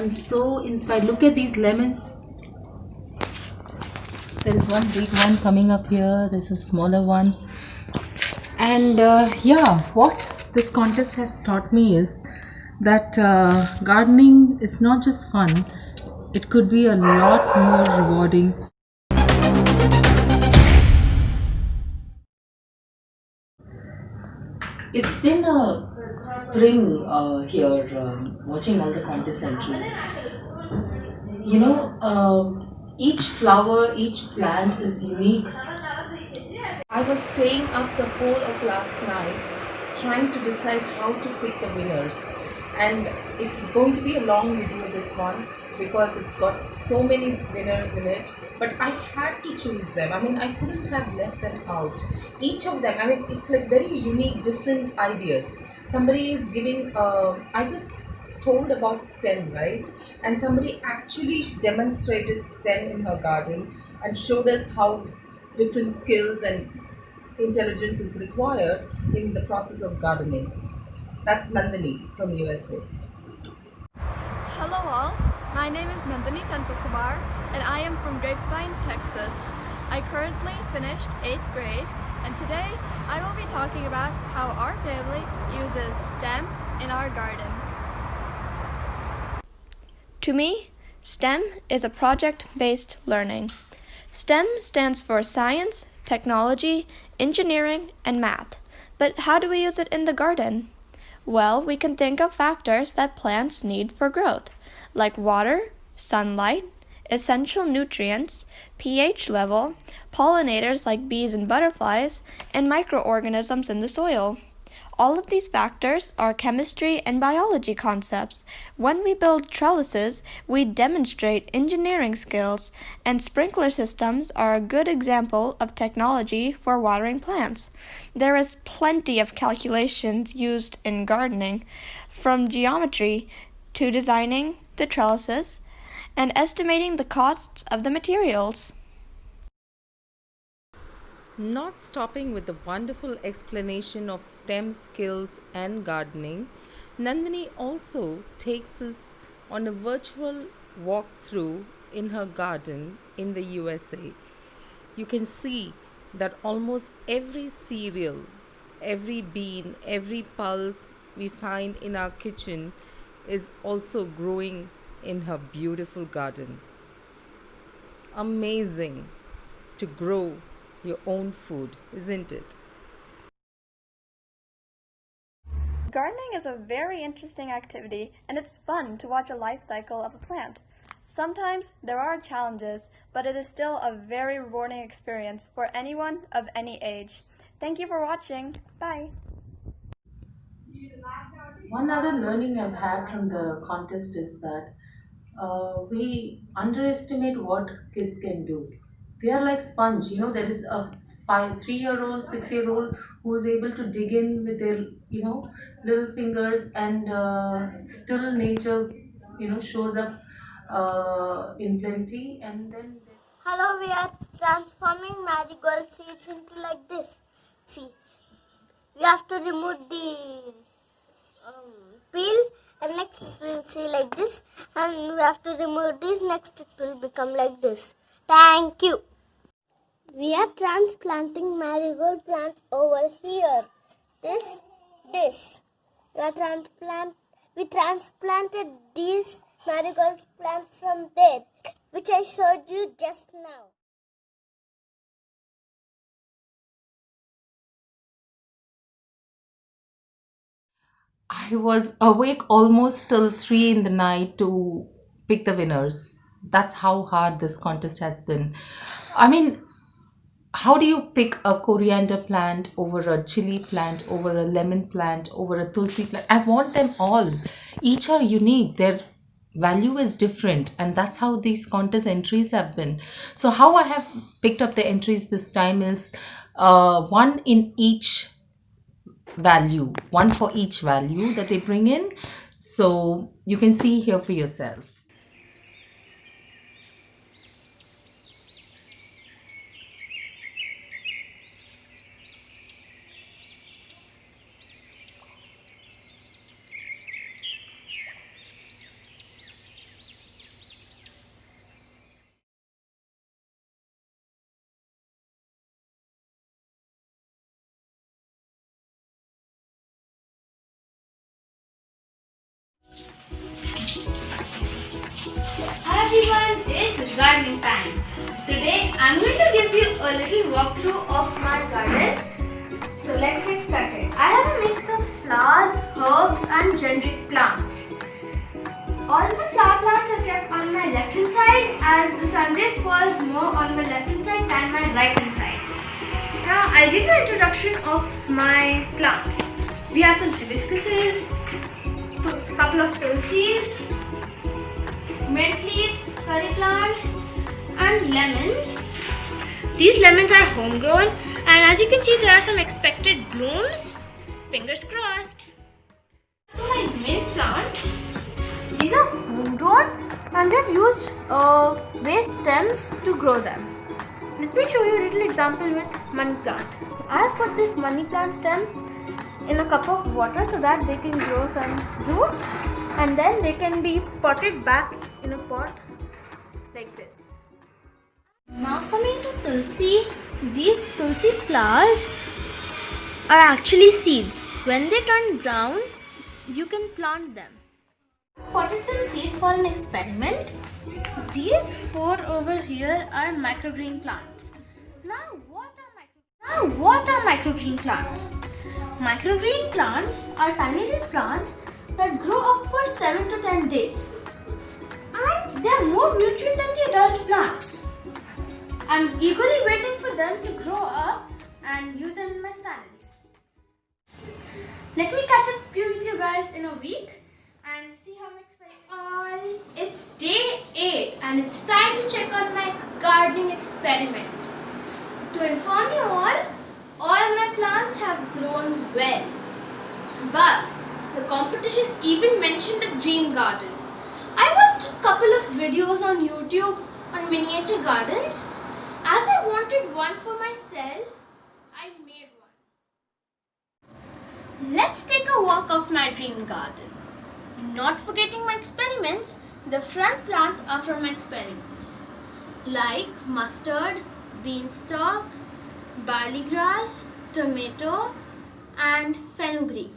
I'm so inspired. Look at these lemons. There is one big one coming up here. There's a smaller one. And yeah, what this contest has taught me is that gardening is not just fun, it could be a lot more rewarding. It's been a spring here, watching all the contest entries. Each flower, each plant is unique. I was staying up the whole of last night trying to decide how to pick the winners. And it's going to be a long video, this one, because it's got so many winners in it. But I had to choose them. I mean, I couldn't have left them out. Each of them, I mean, it's like very unique, different ideas. Somebody is giving, I just told about STEM, right? And somebody actually demonstrated STEM in her garden and showed us how different skills and intelligence is required in the process of gardening. That's Nandini from USA. Hello all, my name is Nandini Senthilkumar and I am from Grapevine, Texas. I currently finished 8th grade and today I will be talking about how our family uses STEM in our garden. To me, STEM is a project-based learning. STEM stands for science, technology, engineering, and math. But how do we use it in the garden? Well, we can think of factors that plants need for growth, like water, sunlight, essential nutrients, pH level, pollinators like bees and butterflies, and microorganisms in the soil. All of these factors are chemistry and biology concepts. When we build trellises, we demonstrate engineering skills, and sprinkler systems are a good example of technology for watering plants. There is plenty of calculations used in gardening, from geometry to designing the trellises and estimating the costs of the materials. Not stopping with the wonderful explanation of STEM skills and gardening, Nandini also takes us on a virtual walkthrough in her garden in the USA. You can see that almost every cereal, every bean, every pulse we find in our kitchen is also growing in her beautiful garden. Amazing to grow your own food, isn't it? Gardening is a very interesting activity, and it's fun to watch a life cycle of a plant. Sometimes there are challenges, but it is still a very rewarding experience for anyone of any age. Thank you for watching. Bye. One other learning I've had from the contest is that we underestimate what kids can do. They are like sponge. There is a 3-year-old, 6-year-old who's able to dig in with their, little fingers, and still nature, shows up in plenty, and then. Hello, we are transforming marigold seeds into like this. See, we have to remove the peel, and next we'll see like this, and we have to remove this, next it will become like this. Thank you. We are transplanting marigold plants over here. This. We transplanted these marigold plants from there, which I showed you just now. I was awake almost till 3 in the night to pick the winners. That's how hard this contest has been. I mean, how do you pick a coriander plant over a chili plant, over a lemon plant, over a tulsi plant? I want them all. Each are unique. Their value is different, and that's how these contest entries have been. So how I have picked up the entries this time is one in each value, one for each value that they bring in. So you can see here for yourself. Hi everyone, it's gardening time. Today I'm going to give you a little walkthrough of my garden. So let's get started. I have a mix of flowers, herbs and generic plants. All the flower plants are kept on my left hand side as the sun rays falls more on my left hand side than my right hand side. Now I'll give you an introduction of my plants. We have some hibiscuses, a couple of tulsis, mint leaves, curry plants and lemons. These lemons are homegrown and as you can see there are some expected blooms. Fingers crossed. My mint plant. These are homegrown and we have used waste stems to grow them. Let me show you a little example with money plant. I have put this money plant stem in a cup of water so that they can grow some roots and then they can be potted back in a pot like this. Now coming to tulsi, these tulsi flowers are actually seeds. When they turn brown, you can plant them. Potted some seeds for an experiment. These four over here are microgreen plants. Now what are microgreen plants? Microgreen plants are tiny little plants that grow up for 7 to 10 days. And they are more nutrient than the adult plants. I'm eagerly waiting for them to grow up and use them in my salads. Let me catch up with you guys in a week and see how my experiment. It's day 8 and it's time to check on my gardening experiment. To inform you all my plants have grown well. But the competition even mentioned a dream garden. I watched a couple of videos on YouTube on miniature gardens. As I wanted one for myself, I made one. Let's take a walk of my dream garden. Not forgetting my experiments, the front plants are from my experiments. Like mustard, beanstalk, barley grass, tomato and fenugreek.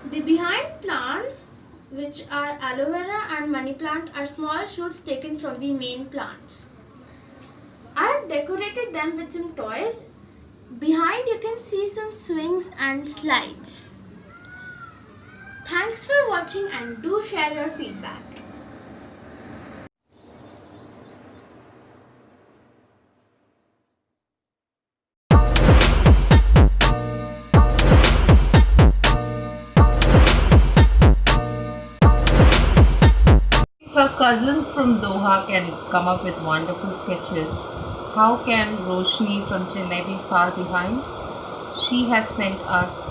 The behind plants, which are aloe vera and money plant, are small shoots taken from the main plant. I have decorated them with some toys. Behind you can see some swings and slides. Thanks for watching and do share your feedback. Her cousins from Doha can come up with wonderful sketches. How can Roshni from Chennai be far behind? She has sent us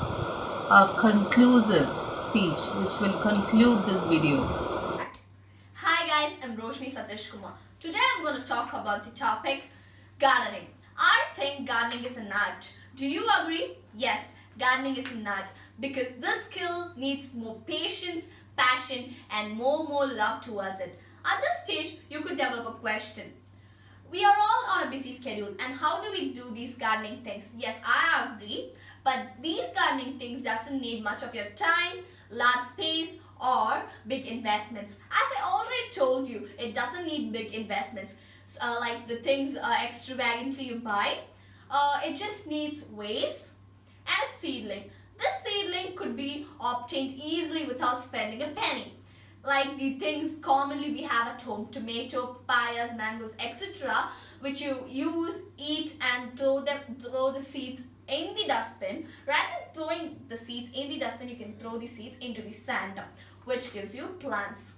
a conclusive speech which will conclude this video. Hi guys, I'm Roshni Satish Kumar. Today I'm going to talk about the topic gardening. I think gardening is an art. Do you agree? Yes, gardening is an art because this skill needs more patience, passion and more love towards it. At this stage, you could develop a question. We are all on a busy schedule and how do we do these gardening things? Yes, I agree, but these gardening things doesn't need much of your time, large space or big investments. As I already told you, it doesn't need big investments like the things extravagantly you buy. It just needs vase and a seedling. This seedling could be obtained easily without spending a penny. Like the things commonly we have at home, tomato, papayas, mangoes, etc., which you use, eat and throw the seeds in the dustbin. Rather than throwing the seeds in the dustbin, you can throw the seeds into the sand, which gives you plants.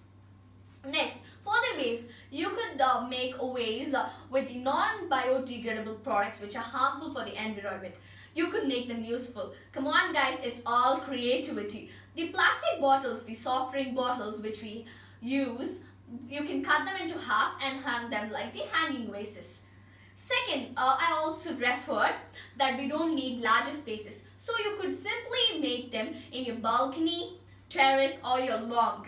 Next, for the vase, you could make a vase with the non-biodegradable products which are harmful for the environment. You could make them useful. Come on guys, it's all creativity. The plastic bottles, the soft drink bottles which we use, you can cut them into half and hang them like the hanging vases. Second, I also referred that we don't need larger spaces. So you could simply make them in your balcony, terrace or your lawn.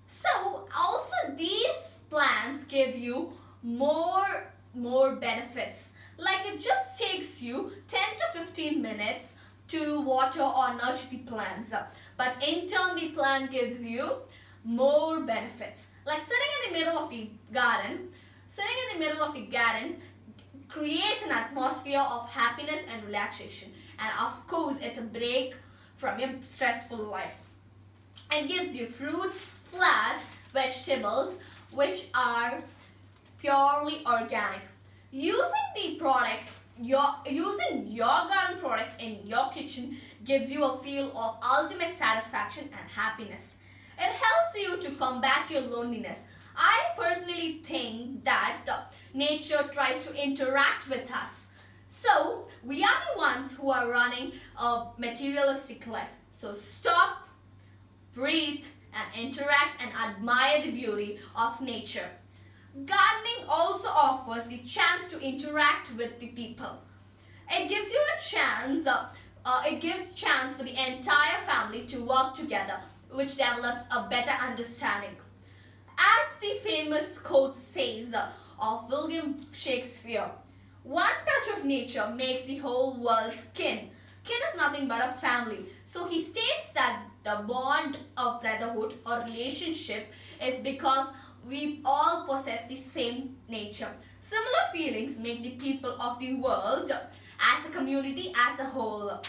So also these plants give you more benefits. Like it just takes you 10 to 15 minutes to water or nurture the plants. But in turn the plant gives you more benefits. Like sitting in the middle of the garden, creates an atmosphere of happiness and relaxation. And of course, it's a break from your stressful life. It gives you fruits, flowers, vegetables, which are purely organic. Using your garden products in your kitchen gives you a feel of ultimate satisfaction and happiness. It helps you to combat your loneliness. I personally think that nature tries to interact with us. So, we are the ones who are running a materialistic life. So, stop, breathe, and interact and admire the beauty of nature. Gardening also offers the chance to interact with the people. It gives you a chance, it gives chance for the entire family to work together, which develops a better understanding. As the famous quote says of William Shakespeare, one touch of nature makes the whole world kin. Kin is nothing but a family. So he states that the bond of brotherhood or relationship is because we all possess the same nature. Similar feelings make the people of the world as a community as a whole.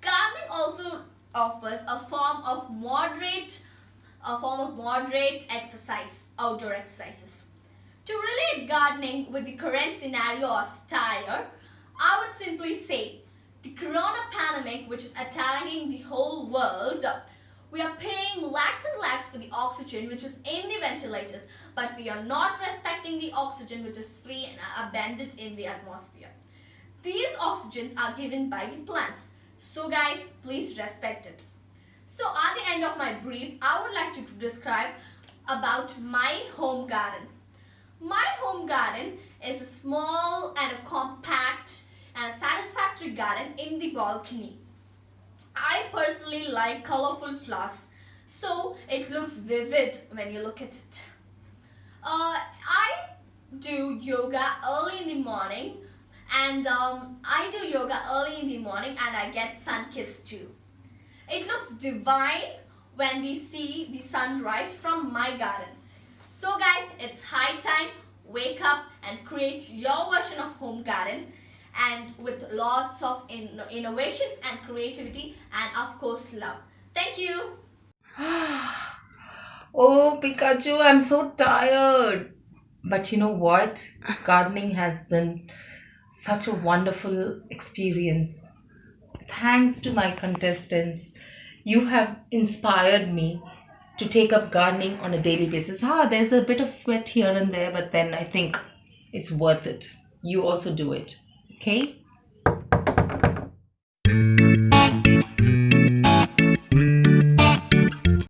Gardening also offers a form of moderate exercise, outdoor exercises. To relate gardening with the current scenario or style, I would simply say the corona pandemic, which is attacking the whole world, we are paying lakhs and lakhs for the oxygen which is in the ventilators, but we are not respecting the oxygen which is free and abundant in the atmosphere. These oxygens are given by the plants. So guys, please respect it. So at the end of my brief, I would like to describe about my home garden. My home garden is a small and a compact and a satisfactory garden in the balcony. I personally like colorful flowers, so it looks vivid when you look at it. I do yoga early in the morning and I get sun-kissed too. It looks divine when we see the sunrise from my garden. So guys, it's high time, wake up and create your version of home garden, and with lots of innovations and creativity and of course love. Thank you. Oh, Pikachu, I'm so tired. But you know what? Gardening has been such a wonderful experience. Thanks to my contestants, you have inspired me to take up gardening on a daily basis. There's a bit of sweat here and there, but then I think it's worth it. You also do it. Okay?